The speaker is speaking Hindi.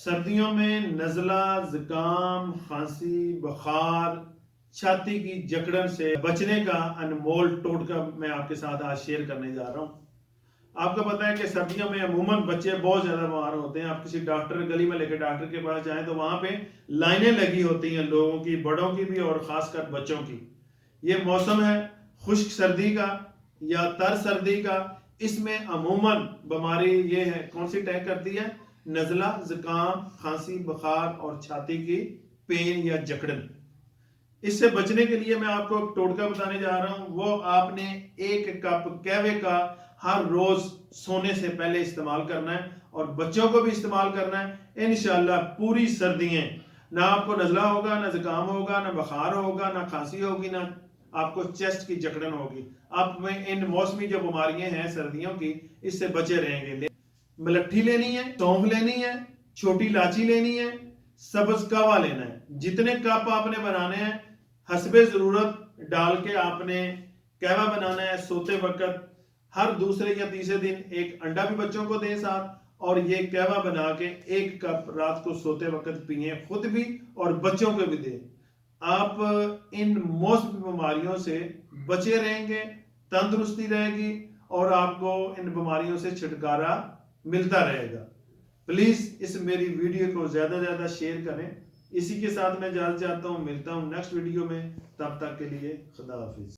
सर्दियों में नज़ला, ज़ुकाम, खांसी, बुखार, छाती की जकड़न से बचने का अनमोल टोटका मैं आपके साथ आज शेयर करने जा रहा हूँ। आपको पता है कि सर्दियों में अमूमन बच्चे बहुत ज़्यादा बीमार होते हैं। आप किसी डॉक्टर गली में लेकर डॉक्टर के पास जाएं तो वहाँ पे लाइनें लगी होती हैं, लोगों की, बड़ों की भी और ख़ासकर बच्चों की। ये मौसम है खुश्क सर्दी का या तर सर्दी का। इसमें अमूमन बीमारी ये है, कौन सी अटैक करती है? नज़ला, ज़ुकाम, खांसी, बुखार और छाती की पेन या जकड़न। इससे बचने के लिए मैं आपको एक टोटका बताने जा रहा हूं। वो आपने 1 कप कहवे का हर रोज सोने से पहले इस्तेमाल करना है और बच्चों को भी इस्तेमाल करना है। इंशाल्लाह पूरी सर्दियां ना आपको नज़ला होगा, ना जुकाम होगा, ना बुखार होगा, ना खांसी होगी, ना आपको चेस्ट की जकड़न होगी। आप में इन मौसमी जो बीमारियां हैं सर्दियों की, इससे बचे रहेंगे। मलट्ठी लेनी है, सौंफ लेनी है, छोटी इलायची लेनी है, सब्ज कहवा लेना है। जितने कप आपने बनाने हैं हसबे जरूरत डाल के आपने कहवा बनाना है। सोते वक्त हर दूसरे या तीसरे दिन एक अंडा भी बच्चों को दें साथ, और ये कहवा बना के 1 कप रात को सोते वक्त पिए, खुद भी और बच्चों को भी दें। आप इन मौसमी बीमारियों से बचे रहेंगे, तंदुरुस्ती रहेगी और आपको इन बीमारियों से छुटकारा मिलता रहेगा। प्लीज इस मेरी वीडियो को ज्यादा ज्यादा शेयर करें। इसी के साथ मैं इजाजत चाहता हूँ, मिलता हूँ नेक्स्ट वीडियो में। तब तक के लिए खुदा हाफिज।